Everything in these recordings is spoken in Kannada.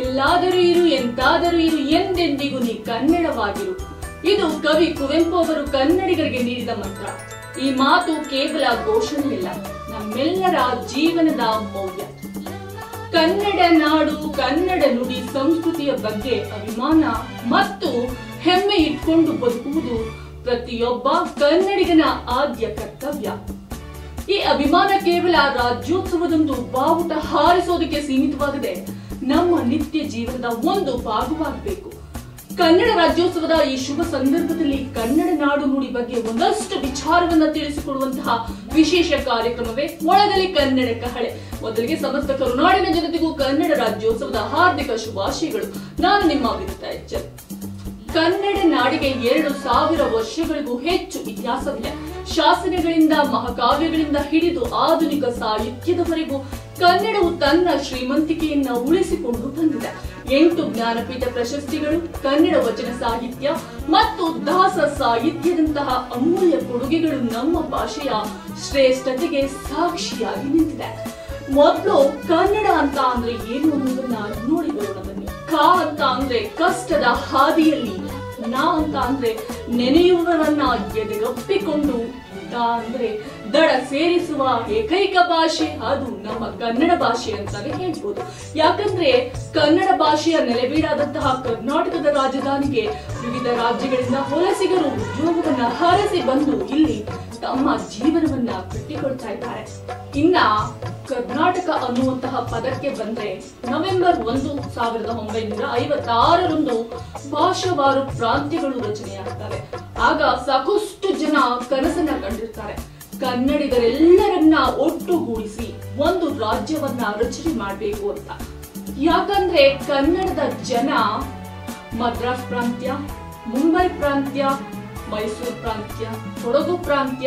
ಎಲ್ಲಾದರೂ ಇರು ಎಂತಾದರೂ ಇರು ಎಂದೆಂದಿಗೂ ನೀ ಕನ್ನಡವಾಗಿರು. ಇದು ಕವಿ ಕುವೆಂಪು ಅವರು ಕನ್ನಡಿಗರಿಗೆ ನೀಡಿದ ಮಂತ್ರ. ಈ ಮಾತು ಕೇವಲ ಘೋಷಣೆಯಲ್ಲ, ನಮ್ಮೆಲ್ಲರ ಜೀವನದ ಮೌಲ್ಯ. ಕನ್ನಡ ನಾಡು, ಕನ್ನಡ ನುಡಿ, ಸಂಸ್ಕೃತಿಯ ಬಗ್ಗೆ ಅಭಿಮಾನ ಮತ್ತು ಹೆಮ್ಮೆ ಇಟ್ಕೊಂಡು ಬದುಕುವುದು ಪ್ರತಿಯೊಬ್ಬ ಕನ್ನಡಿಗನ ಆದ್ಯ ಕರ್ತವ್ಯ. ಈ ಅಭಿಮಾನ ಕೇವಲ ರಾಜ್ಯೋತ್ಸವದಂದು ಬಾವುಟ ಹಾರಿಸೋದಕ್ಕೆ ಸೀಮಿತವಾಗದೆ ನಮ್ಮ ನಿತ್ಯ ಜೀವನದ ಒಂದು ಭಾಗವಾಗಬೇಕು. ಕನ್ನಡ ರಾಜ್ಯೋತ್ಸವದ ಈ ಶುಭ ಸಂದರ್ಭದಲ್ಲಿ ಕನ್ನಡ ನಾಡು ನುಡಿ ಬಗ್ಗೆ ಒಂದಷ್ಟು ವಿಚಾರವನ್ನ ತಿಳಿಸಿಕೊಡುವಂತಹ ವಿಶೇಷ ಕಾರ್ಯಕ್ರಮವೇ ಮೊಳಗಲಿ ಕನ್ನಡ ಕಹಳೆ. ಮೊದಲಿಗೆ ಸಮಸ್ತ ಕರುನಾಡಿನ ಜನತೆಗೂ ಕನ್ನಡ ರಾಜ್ಯೋತ್ಸವದ ಹಾರ್ದಿಕ ಶುಭಾಶಯಗಳು. ನಾನು ನಿಮ್ಮ ವಿರುದ್ಧ ಎಚ್ಚರ. ಕನ್ನಡ ನಾಡಿಗೆ 2000 ವರ್ಷಗಳಿಗೂ ಹೆಚ್ಚು ಇತಿಹಾಸವಿದೆ. ಶಾಸನಗಳಿಂದ, ಮಹಾಕಾವ್ಯಗಳಿಂದ ಹಿಡಿದು ಆಧುನಿಕ ಸಾಹಿತ್ಯದವರೆಗೂ ಕನ್ನಡವು ತನ್ನ ಶ್ರೀಮಂತಿಕೆಯನ್ನ ಉಳಿಸಿಕೊಂಡು ಬಂದಿದೆ. 8 ಜ್ಞಾನಪೀಠ ಪ್ರಶಸ್ತಿಗಳು, ಕನ್ನಡ ವಚನ ಸಾಹಿತ್ಯ ಮತ್ತು ದಾಸ ಸಾಹಿತ್ಯದಂತಹ ಅಮೂಲ್ಯ ಕೊಡುಗೆಗಳು ನಮ್ಮ ಭಾಷೆಯ ಶ್ರೇಷ್ಠತೆಗೆ ಸಾಕ್ಷಿಯಾಗಿ ನಿಂತಿದೆ. ಮೊದಲು ಕನ್ನಡ ಅಂತ ಅಂದ್ರೆ ಏನು ಅನ್ನೋದನ್ನ ನೋಡಿ ಬರೋಣ ಬನ್ನಿ. ಕ ಅಂತ ಅಂದ್ರೆ ಕಷ್ಟದ ಹಾದಿಯಲ್ಲಿ, ನ ಅಂತ ಅಂದ್ರೆ ನೆನೆಯುವವರನ್ನ ಎದೆಗಪ್ಪಿಕೊಂಡು, ದ ಅಂದ್ರೆ ದಡ ಸೇರಿಸುವ ಏಕೈಕ ಭಾಷೆ, ಅದು ನಮ್ಮ ಕನ್ನಡ ಭಾಷೆ ಅಂತಾನೆ ಹೇಳ್ಬೋದು. ಯಾಕಂದ್ರೆ ಕನ್ನಡ ಭಾಷೆಯ ನೆಲೆಬೀಡಾದಂತಹ ಕರ್ನಾಟಕದ ರಾಜಧಾನಿಗೆ ವಿವಿಧ ರಾಜ್ಯಗಳಿಂದ ವಲಸಿಗರು ಉದ್ಯೋಗವನ್ನ ಹರಸಿ ಬಂದು ಇಲ್ಲಿ ತಮ್ಮ ಜೀವನವನ್ನ ಕಟ್ಟಿಕೊಳ್ತಾ ಇದ್ದಾರೆ. ಇನ್ನ ಕರ್ನಾಟಕ ಅನ್ನುವಂತಹ ಪದಕ್ಕೆ ಬಂದ್ರೆ ನವೆಂಬರ್ 1, 1956ರಂದು ಭಾಷಾವಾರು ಪ್ರಾಂತ್ಯಗಳು ರಚನೆಯಾಗ್ತವೆ. ಆಗ ಸಾಕಷ್ಟು ಜನ ಕನಸನ್ನ ಕಂಡಿರ್ತಾರೆ, ಕನ್ನಡಿಗರೆಲ್ಲರನ್ನ ಒಟ್ಟುಗೂಡಿಸಿ ಒಂದು ರಾಜ್ಯವನ್ನ ರಚನೆ ಮಾಡಬೇಕು ಅಂತ. ಯಾಕಂದ್ರೆ ಕನ್ನಡದ ಜನ ಮದ್ರಾಸ್ ಪ್ರಾಂತ್ಯ, ಮುಂಬೈ ಪ್ರಾಂತ್ಯ, ಮೈಸೂರು ಪ್ರಾಂತ್ಯ, ಕೊಡಗು ಪ್ರಾಂತ್ಯ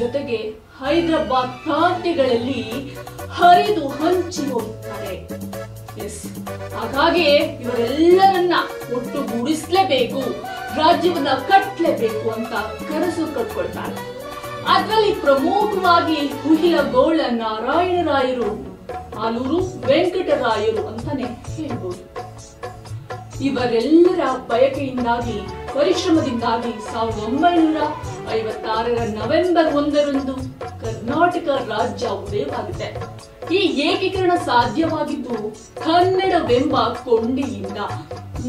ಜೊತೆಗೆ ಹೈದರಾಬಾದ್ ಪ್ರಾಂತ್ಯಗಳಲ್ಲಿ ಹರಿದು ಹಂಚಿ ಹೋಗುತ್ತಾರೆ. ಹಾಗಾಗಿ ಇವರೆಲ್ಲರನ್ನ ಒಟ್ಟುಗೂಡಿಸಲೇಬೇಕು, ರಾಜ್ಯವನ್ನ ಕಟ್ಟಲೇಬೇಕು ಅಂತ ಕನಸು ಕಟ್ಕೊಳ್ತಾರೆ. ಅದರಲ್ಲಿ ಪ್ರಮುಖವಾಗಿ ಹುಯಿಲಗೋಳ ನಾರಾಯಣರಾಯರು, ಆಲೂರು ವೆಂಕಟರಾಯರು ಅಂತಾನೆ ಹೇಳ್ಬೋದು. ಇವರೆಲ್ಲರ ಬಯಕೆಯಿಂದಾಗಿ, ಪರಿಶ್ರಮದಿಂದಾಗಿ 1956ರ ನವೆಂಬರ್ 1ರಂದು ಕರ್ನಾಟಕ ರಾಜ್ಯ ಉದಯವಾಗಿದೆ. ಈ ಏಕೀಕರಣ ಸಾಧ್ಯವಾಗಿದ್ದು ಕನ್ನಡವೆಂಬ ಕೊಂಡಿಯಿಂದ.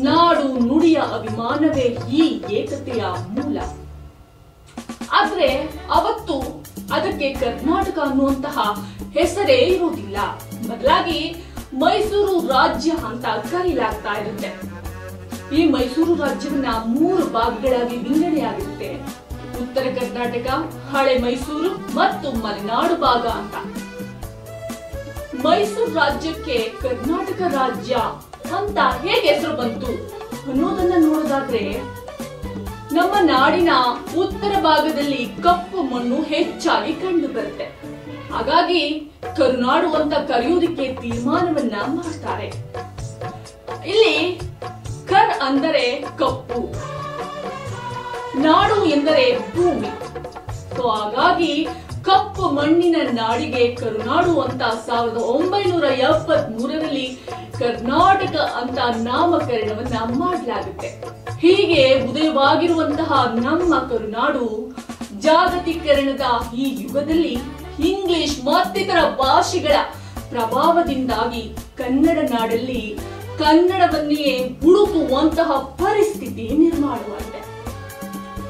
ನಾಡು ನುಡಿಯ ಅಭಿಮಾನವೇ ಈ ಏಕತೆಯ ಮೂಲ. ಆದ್ರೆ ಅವತ್ತು ಅದಕ್ಕೆ ಕರ್ನಾಟಕ ಅನ್ನುವಂತಹ ಹೆಸರೇ ಇರುವುದಿಲ್ಲ. ಬದಲಾಗಿ ಮೈಸೂರು ರಾಜ್ಯ ಅಂತ ಕರೆಯಲಾಗ್ತಾ ಇರುತ್ತೆ. ಈ ಮೈಸೂರು ರಾಜ್ಯವನ್ನ 3 ಭಾಗಗಳಾಗಿ ವಿಂಗಡಣೆಯಾಗಿರುತ್ತೆ. ಉತ್ತರ ಕರ್ನಾಟಕ, ಹಳೆ ಮೈಸೂರು ಮತ್ತು ಮಲೆನಾಡು ಭಾಗ ಅಂತ. ಮೈಸೂರು ರಾಜ್ಯಕ್ಕೆ ಕರ್ನಾಟಕ ರಾಜ್ಯ ಅಂತ ಹೇಗೆ ಹೆಸರು ಬಂತು ಅನ್ನೋದನ್ನ ನೋಡೋದಾದ್ರೆ, ನಮ್ಮ ನಾಡಿನ ಉತ್ತರ ಭಾಗದಲ್ಲಿ ಕಪ್ಪು ಮಣ್ಣು ಹೆಚ್ಚಾಗಿ ಕಂಡು ಬರುತ್ತೆ. ಹಾಗಾಗಿ ಕರುನಾಡು ಅಂತ ಕರೆಯುವುದಕ್ಕೆ ತೀರ್ಮಾನವನ್ನ ಮಾಡ್ತಾರೆ. ಇಲ್ಲಿ ಕರ್ ಅಂದರೆ ಕಪ್ಪು, ನಾಡು ಎಂದರೆ ಭೂಮಿ. ಹಾಗಾಗಿ ಕಪ್ಪು ಮಣ್ಣಿನ ನಾಡಿಗೆ ಕರುನಾಡು ಅಂತ 1973ರಲ್ಲಿ ಕರ್ನಾಟಕ ಅಂತ ನಾಮಕರಣವನ್ನ ಮಾಡಲಾಗುತ್ತೆ. ಹೀಗೆ ಉದಯವಾಗಿರುವಂತಹ ನಮ್ಮ ಕರುನಾಡು ಜಾಗತೀಕರಣದ ಈ ಯುಗದಲ್ಲಿ ಇಂಗ್ಲಿಷ್ ಮತ್ತಿತರ ಭಾಷೆಗಳ ಪ್ರಭಾವದಿಂದಾಗಿ ಕನ್ನಡ ನಾಡಲ್ಲಿ ಕನ್ನಡವನ್ನೇ ಹುಡುಕುವಂತಹ ಪರಿಸ್ಥಿತಿ ನಿರ್ಮಾಣವಾಗಿದೆ.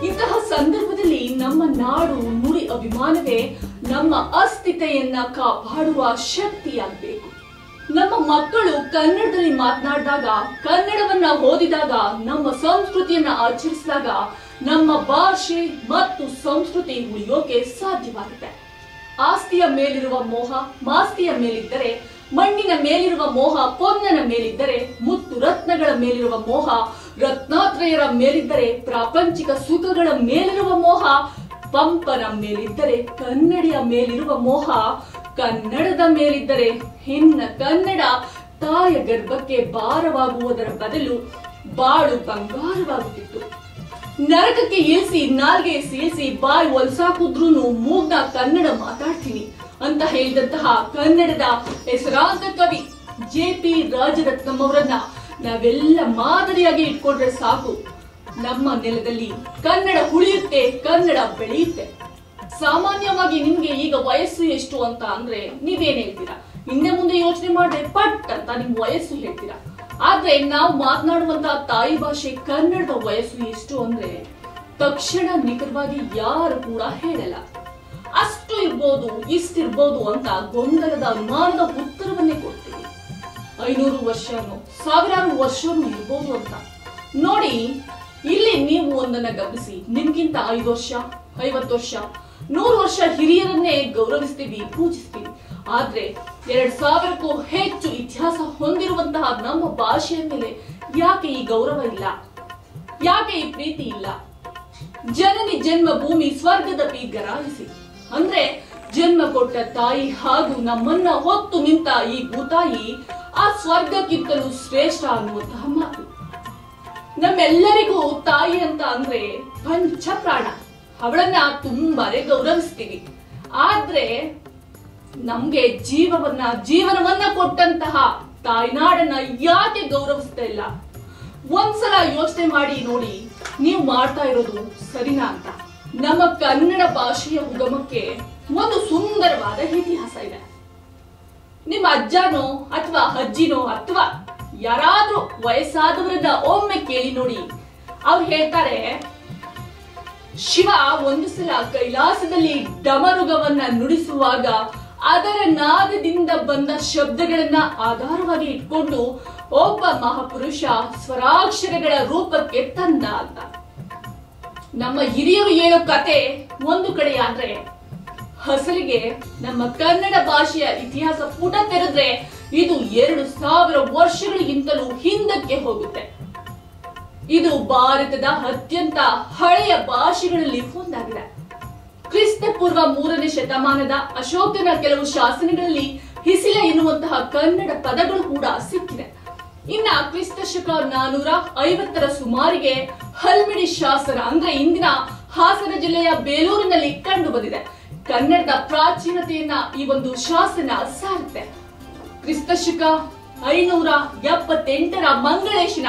ಇಂತಹ ಸಂದರ್ಭದಲ್ಲಿ ನಮ್ಮ ನಾಡು ನುಡಿ ಅಭಿಮಾನವೇ ನಮ್ಮ ಅಸ್ತಿತ್ವತೆಯನ್ನ ಕಾಪಾಡುವ ಶಕ್ತಿಯಾಗಬೇಕು. ನಮ್ಮ ಮಕ್ಕಳು ಕನ್ನಡದಲ್ಲಿ ಮಾತನಾಡಿದಾಗ, ಕನ್ನಡವನ್ನ ಓದಿದಾಗ, ನಮ್ಮ ಸಂಸ್ಕೃತಿಯನ್ನ ಆಚರಿಸಿದಾಗ ನಮ್ಮ ಭಾಷೆ ಮತ್ತು ಸಂಸ್ಕೃತಿ ಉಳಿಯೋಕೆ ಸಾಧ್ಯವಾಗುತ್ತೆ. ಆಸ್ತಿಯ ಮೇಲಿರುವ ಮೋಹ ಮಾಸ್ತಿಯ ಮೇಲಿದ್ದರೆ, ಮಣ್ಣಿನ ಮೇಲಿರುವ ಮೋಹ ಪೊನ್ನನ ಮೇಲಿದ್ದರೆ, ಮುತ್ತು ರತ್ನಗಳ ಮೇಲಿರುವ ಮೋಹ ರತ್ನಾತ್ರಯರ ಮೇಲಿದ್ದರೆ, ಪ್ರಾಪಂಚಿಕ ಸುಖಗಳ ಮೇಲಿರುವ ಮೋಹ ಪಂಪನ ಮೇಲಿದ್ದರೆ, ಕನ್ನಡಿಯ ಮೇಲಿರುವ ಮೋಹ ಕನ್ನಡದ ಮೇಲಿದ್ದರೆ, ಇನ್ನ ಕನ್ನಡ ತಾಯ ಗರ್ಭಕ್ಕೆ ಭಾರವಾಗುವುದರ ಬದಲು ಬಾಳು ಬಂಗಾರವಾಗುತ್ತಿತ್ತು. ನರಕಕ್ಕೆ ಇಳಿಸಿ ನಾಲ್ಗೆ ಸೀಳಿಸಿ ಬಾಯಿ ಒಲ್ಸಾಕುದ್ರೂನು ಮೂಗ್ನ ಕನ್ನಡ ಮಾತಾಡ್ತೀನಿ ಅಂತ ಹೇಳಿದಂತಹ ಕನ್ನಡದ ಹೆಸರಾಂತ ಕವಿ JP ರಾಜರತ್ನಂ ಅವರನ್ನ ನಾವೆಲ್ಲ ಮಾದರಿಯಾಗಿ ಇಟ್ಕೊಂಡ್ರೆ ಸಾಕು. ನಮ್ಮ ನೆಲದಲ್ಲಿ ಕನ್ನಡ ಉಳಿಯುತ್ತೆ, ಕನ್ನಡ ಬೆಳೆಯುತ್ತೆ. ಸಾಮಾನ್ಯವಾಗಿ ನಿಮ್ಗೆ ಈಗ ವಯಸ್ಸು ಎಷ್ಟು ಅಂತ ಅಂದ್ರೆ ನೀವೇನ್ ಹೇಳ್ತೀರಾ? ಹಿಂದೆ ಮುಂದೆ ಯೋಚನೆ ಮಾಡಿದ್ರೆ ಪಟ್ ಅಂತ ನಿಮ್ ವಯಸ್ಸು ಹೇಳ್ತೀರಾ. ಆದ್ರೆ ನಾವು ಮಾತನಾಡುವಂತಹ ತಾಯಿ ಭಾಷೆ ಕನ್ನಡದ ವಯಸ್ಸು ಎಷ್ಟು ಅಂದ್ರೆ ತಕ್ಷಣ ನಿಖರವಾಗಿ ಯಾರು ಕೂಡ ಹೇಳಲ್ಲ. ಅಷ್ಟು ಇರ್ಬೋದು, ಇಷ್ಟಿರ್ಬೋದು ಅಂತ ಗೊಂದಲದ ಅನುಮಾನದ ಉತ್ತರವನ್ನೇ ಕೊಡ್ತೀವಿ. 500 ವರ್ಷನೋ 1000 ವರ್ಷನೂ ಇರ್ಬೋದು ಅಂತ. ನೋಡಿ, ಇಲ್ಲಿ ನೀವು ಒಂದನ್ನ ಗಮನಿಸಿ. ನಿಮ್ಗಿಂತ 5 ವರ್ಷ, 50 ವರ್ಷ, 100 ವರ್ಷ ಹಿರಿಯರನ್ನೇ ಗೌರವಿಸ್ತೀವಿ, ಪೂಜಿಸ್ತೀವಿ. ಆದ್ರೆ 2000ಕ್ಕೂ ಹೆಚ್ಚು ಇತಿಹಾಸ ಹೊಂದಿರುವಂತಹ ನಮ್ಮ ಭಾಷೆಯ ಮೇಲೆ ಯಾಕೆ ಈ ಗೌರವ ಇಲ್ಲ? ಯಾಕೆ ಈ ಪ್ರೀತಿ ಇಲ್ಲ? ಜನನಿ ಜನ್ಮ ಭೂಮಿ ಸ್ವರ್ಗದ ಗರಾಯಿಸಿ ಅಂದ್ರೆ ಜನ್ಮ ಕೊಟ್ಟ ತಾಯಿ ಹಾಗೂ ನಮ್ಮನ್ನ ಹೊತ್ತು ನಿಂತ ಈ ಭೂತಾಯಿ ಆ ಸ್ವರ್ಗಕ್ಕಿಂತಲೂ ಶ್ರೇಷ್ಠ ಅನ್ನುವಂತಹ ಮಾತು. ನಮ್ಮೆಲ್ಲರಿಗೂ ತಾಯಿ ಅಂತ ಅಂದ್ರೆ ಪಂಚ ಪ್ರಾಣ. ಅವಳನ್ನ ತುಂಬಾನೇ ಗೌರವಿಸ್ತೀವಿ. ಆದ್ರೆ ನಮ್ಗೆ ಜೀವನವನ್ನ ಕೊಟ್ಟಂತಹ ತಾಯ್ನಾಡನ್ನ ಯಾಕೆ ಗೌರವಿಸ್ತಾ ಇಲ್ಲ? ಒಂದ್ಸಲ ಯೋಚನೆ ಮಾಡಿ ನೋಡಿ, ನೀವು ಮಾಡ್ತಾ ಇರೋದು ಸರಿನಾ ಅಂತ. ನಮ್ಮ ಕನ್ನಡ ಭಾಷೆಯ ಉಗಮಕ್ಕೆ ಒಂದು ಸುಂದರವಾದ ಇತಿಹಾಸ ಇದೆ. ನಿಮ್ಮ ಅಜ್ಜನೋ ಅಥವಾ ಅಜ್ಜಿನೋ ಅಥವಾ ಯಾರಾದ್ರೂ ವಯಸ್ಸಾದವರನ್ನ ಒಮ್ಮೆ ಕೇಳಿ ನೋಡಿ. ಅವ್ರು ಹೇಳ್ತಾರೆ, ಶಿವ ಒಂದು ಸಲ ಕೈಲಾಸದಲ್ಲಿ ಡಮರುಗವನ್ನ ನುಡಿಸುವಾಗ ಅದರ ನಾದದಿಂದ ಬಂದ ಶಬ್ದಗಳನ್ನ ಆಧಾರವಾಗಿ ಇಟ್ಕೊಂಡು ಒಬ್ಬ ಮಹಾಪುರುಷ ಸ್ವರಾಕ್ಷರಗಳ ರೂಪಕ್ಕೆ ತಂದ ಅಂತ. ನಮ್ಮ ಹಿರಿಯರು ಹೇಳೋ ಕತೆ ಒಂದು ಕಡೆ ಆದ್ರೆ, ಅಸಲಿಗೆ ನಮ್ಮ ಕನ್ನಡ ಭಾಷೆಯ ಇತಿಹಾಸ ಪುಟ ತೆರೆದ್ರೆ ಇದು 2000 ವರ್ಷಗಳಿಗಿಂತಲೂ ಹಿಂದಕ್ಕೆ ಹೋಗುತ್ತೆ. ಇದು ಭಾರತದ ಅತ್ಯಂತ ಹಳೆಯ ಭಾಷೆಗಳಲ್ಲಿ ಒಂದಾಗಿದೆ. ಕ್ರಿಸ್ತ ಪೂರ್ವ 3ನೇ ಶತಮಾನದ ಅಶೋಕನ ಕೆಲವು ಶಾಸನಗಳಲ್ಲಿ ಹಿಸಿಲ ಎನ್ನುವಂತಹ ಕನ್ನಡ ಪದಗಳು ಕೂಡ ಸಿಕ್ಕಿದೆ. ಇನ್ನ ಕ್ರಿಸ್ತ ಶಕ 450ರ ಸುಮಾರಿಗೆ ಹಲ್ಮಿಡಿ ಶಾಸನ ಅಂದ್ರೆ ಇಂದಿನ ಹಾಸನ ಜಿಲ್ಲೆಯ ಬೇಲೂರಿನಲ್ಲಿ ಕಂಡು ಬಂದಿದೆ. ಕನ್ನಡದ ಪ್ರಾಚೀನತೆಯನ್ನ ಈ ಒಂದು ಶಾಸನ ಸಾರುತ್ತೆ. ಕ್ರಿಸ್ತ ಶಕ 578ರ ಮಂಗಳೇಶನ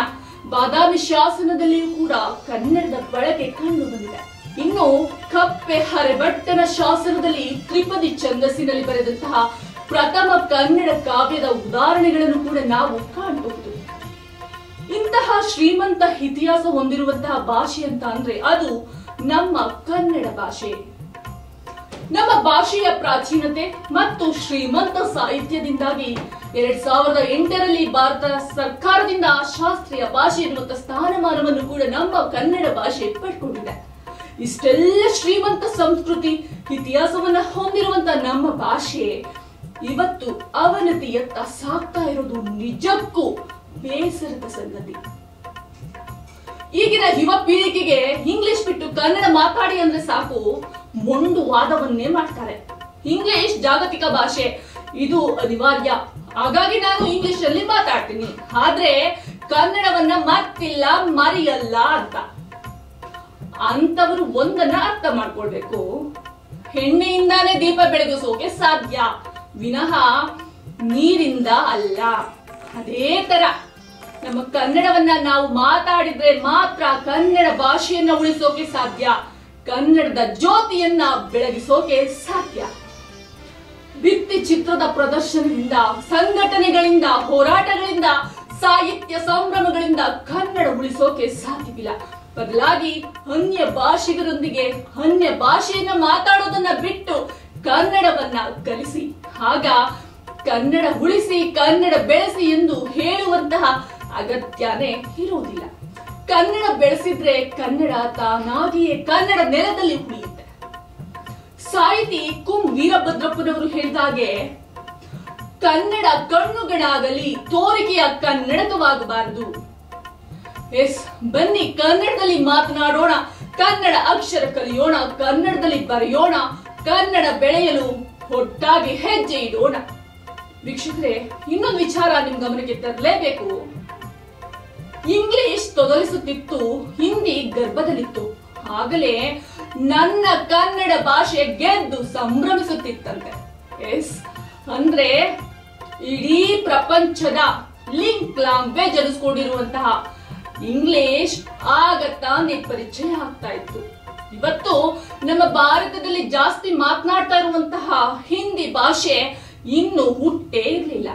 ಬಾದಾಮಿ ಶಾಸನದಲ್ಲಿಯೂ ಕೂಡ ಕನ್ನಡದ ಬಳಕೆ ಕಂಡು ಬಂದಿದೆ. ಇನ್ನು ಕಪ್ಪೆ ಹರೆಭಟ್ಟನ ಶಾಸನದಲ್ಲಿ ತ್ರಿಪದಿ ಛಂದಸ್ಸಿನಲ್ಲಿ ಬರೆದಂತಹ ಪ್ರಥಮ ಕನ್ನಡ ಕಾವ್ಯದ ಉದಾಹರಣೆಗಳನ್ನು ಕೂಡ ನಾವು ಕಾಣಬಹುದು. ಇಂತಹ ಶ್ರೀಮಂತ ಇತಿಹಾಸ ಹೊಂದಿರುವಂತಹ ಭಾಷೆ ಅಂತ ಅಂದ್ರೆ ಅದು ನಮ್ಮ ಕನ್ನಡ ಭಾಷೆ. ನಮ್ಮ ಭಾಷೆಯ ಪ್ರಾಚೀನತೆ ಮತ್ತು ಶ್ರೀಮಂತ ಸಾಹಿತ್ಯದಿಂದಾಗಿ 2008ರಲ್ಲಿ ಭಾರತ ಸರ್ಕಾರದಿಂದ ಶಾಸ್ತ್ರೀಯ ಭಾಷೆ ಎನ್ನುವಂತ ಸ್ಥಾನಮಾನವನ್ನು ಕೂಡ ನಮ್ಮ ಕನ್ನಡ ಭಾಷೆ ಪಡ್ಕೊಂಡಿದೆ. ಇಷ್ಟೆಲ್ಲ ಶ್ರೀಮಂತ ಸಂಸ್ಕೃತಿ ಇತಿಹಾಸವನ್ನ ಹೊಂದಿರುವಂತ ನಮ್ಮ ಭಾಷೆ ಇವತ್ತು ಅವನತಿಯತ್ತ ಸಾಗ್ತಾ ಇರೋದು ನಿಜಕ್ಕೂ ಬೇಸರದ ಸಂಗತಿ. ಈಗಿನ ಯುವ ಪೀಳಿಗೆಗೆ ಇಂಗ್ಲಿಷ್ ಬಿಟ್ಟು ಕನ್ನಡ ಮಾತಾಡಿ ಅಂದ್ರೆ ಸಾಕು ಮೊಂಡು ವಾದವನ್ನೇ ಮಾಡ್ತಾರೆ. ಇಂಗ್ಲಿಷ್ ಜಾಗತಿಕ ಭಾಷೆ, ಇದು ಅನಿವಾರ್ಯ, ಹಾಗಾಗಿ ನಾನು ಇಂಗ್ಲಿಷ್ ಅಲ್ಲಿ ಮಾತಾಡ್ತೀನಿ, ಆದ್ರೆ ಕನ್ನಡವನ್ನ ಮತ್ತಿಲ್ಲ ಮರೆಯಲ್ಲ ಅಂತ. ಅಂತವರು ಒಂದನ್ನ ಅರ್ಥ ಮಾಡ್ಕೊಳ್ಬೇಕು, ಹೆಣ್ಣೆಯಿಂದಾನೇ ದೀಪ ಬೆಳಗಿಸೋಕೆ ಸಾಧ್ಯ ವಿನಃ ನೀರಿಂದ ಅಲ್ಲ. ಅದೇ ತರ ನಮ್ಮ ಕನ್ನಡವನ್ನ ನಾವು ಮಾತಾಡಿದ್ರೆ ಮಾತ್ರ ಕನ್ನಡ ಭಾಷೆಯನ್ನ ಉಳಿಸೋಕೆ ಸಾಧ್ಯ, ಕನ್ನಡದ ಜ್ಯೋತಿಯನ್ನ ಬೆಳಗಿಸೋಕೆ ಸಾಧ್ಯ. ಭಿತ್ತಿ ಚಿತ್ರದ ಪ್ರದರ್ಶನದಿಂದ, ಸಂಘಟನೆಗಳಿಂದ, ಹೋರಾಟಗಳಿಂದ, ಸಾಹಿತ್ಯ ಸಂಭ್ರಮಗಳಿಂದ ಕನ್ನಡ ಉಳಿಸೋಕೆ ಸಾಧ್ಯವಿಲ್ಲ. ಬದಲಾಗಿ ಅನ್ಯ ಭಾಷಿಗರೊಂದಿಗೆ ಅನ್ಯ ಭಾಷೆಯನ್ನ ಮಾತಾಡೋದನ್ನ ಬಿಟ್ಟು ಕನ್ನಡವನ್ನ ಕಲಿಸಿ, ಆಗ ಕನ್ನಡ ಉಳಿಸಿ ಕನ್ನಡ ಬೆಳೆಸಿ ಎಂದು ಹೇಳುವಂತಹ ಅಗತ್ಯನೇ ಇರುವುದಿಲ್ಲ. ಕನ್ನಡ ಬೆಳೆಸಿದ್ರೆ ಕನ್ನಡ ತಾನಾಗಿಯೇ ಕನ್ನಡ ನೆಲದಲ್ಲಿ ಉಳಿಯುತ್ತೆ. ಸಾಹಿತಿ ಕುಂ ವೀರಭದ್ರಪ್ಪನವರು ಹೇಳಿದಾಗೆ, ಕನ್ನಡ ಕಣ್ಣುಗಳಾಗಲಿ ತೋರಿಕೆಯ ಕನ್ನಡಕವಾಗಬಾರದು. ಎಸ್, ಬನ್ನಿ ಕನ್ನಡದಲ್ಲಿ ಮಾತನಾಡೋಣ, ಕನ್ನಡ ಅಕ್ಷರ ಕಲಿಯೋಣ, ಕನ್ನಡದಲ್ಲಿ ಬರೆಯೋಣ, ಕನ್ನಡ ಬೆಳೆಯಲು ಒಟ್ಟಾಗಿ ಹೆಜ್ಜೆ ಇಡೋಣ. ವೀಕ್ಷಕರೇ, ಇನ್ನೊಂದು ವಿಚಾರ ನಿಮ್ ಗಮನಕ್ಕೆ ತರಲೇಬೇಕು. ಇಂಗ್ಲಿಷ್ ತೊದಲಿಸುತ್ತಿತ್ತು, ಹಿಂದಿ ಗರ್ಭದಲ್ಲಿತ್ತು. ಆಗಲೇ ನನ್ನ ಕನ್ನಡ ಭಾಷೆ ಗೆದ್ದು ಸಂಭ್ರಮಿಸುತ್ತಿತ್ತಂತೆ. ಎಸ್, ಅಂದ್ರೆ ಇಡೀ ಪ್ರಪಂಚದ ಲಿಂಕ್ ಲ್ಯಾಂಗ್ವೇಜ್ ಅನಿಸ್ಕೊಂಡಿರುವಂತಹ ಇಂಗ್ಲಿಷ್ ಆಗ ತಾನೇ ಪರಿಚಯ ಆಗ್ತಾ ಇತ್ತು. ಇವತ್ತು ನಮ್ಮ ಭಾರತದಲ್ಲಿ ಜಾಸ್ತಿ ಮಾತನಾಡ್ತಾ ಇರುವಂತಹ ಹಿಂದಿ ಭಾಷೆ ಇನ್ನು ಹುಟ್ಟೇ ಇರಲಿಲ್ಲ.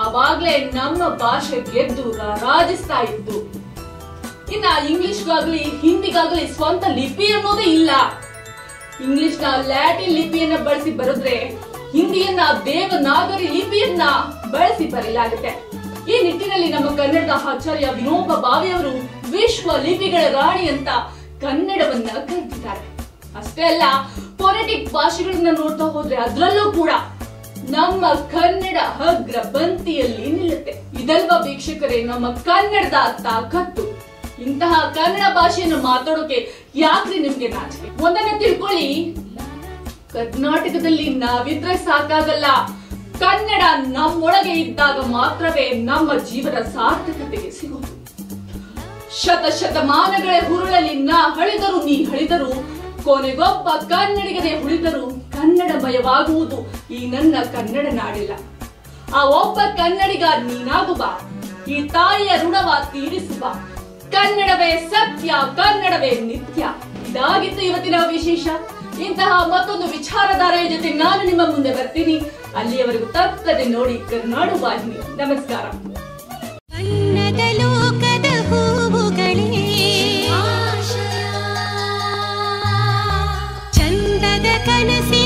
ಆವಾಗ್ಲೇ ನಮ್ಮ ಭಾಷೆ ಗೆದ್ದು ರಾರಾಜಿಸ್ತಾ ಇತ್ತು. ಇನ್ನ ಇಂಗ್ಲಿಷ್ಗಾಗ್ಲಿ ಹಿಂದಿಗಾಗ್ಲಿ ಸ್ವಂತ ಲಿಪಿ ಅನ್ನೋದೇ ಇಲ್ಲ. ಇಂಗ್ಲಿಷ್ ನ ಲ್ಯಾಟಿನ್ ಲಿಪಿಯನ್ನ ಬಳಸಿ ಬರೆದ್ರೆ ಹಿಂದಿಯನ್ನ ದೇವನಾಗರಿ ಲಿಪಿಯನ್ನ ಬಳಸಿ ಬರೆಯಲಾಗುತ್ತೆ. ಈ ನಿಟ್ಟಿನಲ್ಲಿ ನಮ್ಮ ಕನ್ನಡದ ಆಚಾರ್ಯ ವಿನೋಬ ಭಾವೆಯವರು ವಿಶ್ವ ಲಿಪಿಗಳ ರಾಣಿ ಅಂತ ಕನ್ನಡವನ್ನ ಕರೆದಿದ್ದಾರೆ. ಅಷ್ಟೇ ಅಲ್ಲ, ಫೋನೆಟಿಕ್ ಭಾಷೆಗಳನ್ನ ನೋಡ್ತಾ ಹೋದ್ರೆ ಅದರಲ್ಲೂ ಕೂಡ ನಮ್ಮ ಕನ್ನಡ ಅಗ್ರಪಂಕ್ತಿಯಲ್ಲಿ ನಿಲ್ಲುತ್ತೆ. ಇದಲ್ವಾ ವೀಕ್ಷಕರೇ ನಮ್ಮ ಕನ್ನಡದ ತಾಕತ್ತು. ಇಂತಹ ಕನ್ನಡ ಭಾಷೆಯನ್ನು ಮಾತಾಡೋಕೆ ಯಾಕ್ರಿ ನಿಮ್ಗೆ ನಾಚಿಕೆ? ಒಂದನ್ನ ತಿಳ್ಕೊಳ್ಳಿ, ಕರ್ನಾಟಕದಲ್ಲಿ ನಾವಿದ್ರೆ ಸಾಕಾಗಲ್ಲ, ಕನ್ನಡ ನಮ್ಮೊಳಗೆ ಇದ್ದಾಗ ಮಾತ್ರವೇ ನಮ್ಮ ಜೀವನ ಸಾರ್ಥಕತೆಗೆ ಸಿಗೋದು. ಶತಮಾನಗಳ ಹುರುಳಲ್ಲಿ ನಾ ಹಳಿದರು ನೀ ಹಳಿದರು, ಕೊನೆಗೊಬ್ಬ ಕನ್ನಡಿಗರೇ ಉಳಿದರು, ಕನ್ನಡಮಯವಾಗುವುದು ಈ ನನ್ನ ಕನ್ನಡ ನಾಡಿಲ್ಲ. ಆ ಒಬ್ಬ ಕನ್ನಡಿಗ ನೀನಾಗುವ, ಈ ತಾಯಿಯ ಋಣವ ತೀರಿಸುವ. ಕನ್ನಡವೇ ಸತ್ಯ, ಕನ್ನಡವೇ ನಿತ್ಯ. ಇದಾಗಿತ್ತು ಇವತ್ತಿನ ವಿಶೇಷ. ಇಂತಹ ಮತ್ತೊಂದು ವಿಚಾರಧಾರೆಯ ಜೊತೆ ನಾನು ನಿಮ್ಮ ಮುಂದೆ ಬರ್ತೀನಿ. ಅಲ್ಲಿಯವರೆಗೂ ತಪ್ಪದೆ ನೋಡಿ ಕರ್ನಾಡು ವಾಹಿನಿ. ನಮಸ್ಕಾರ. ಚಂದದ ಕನಸಿ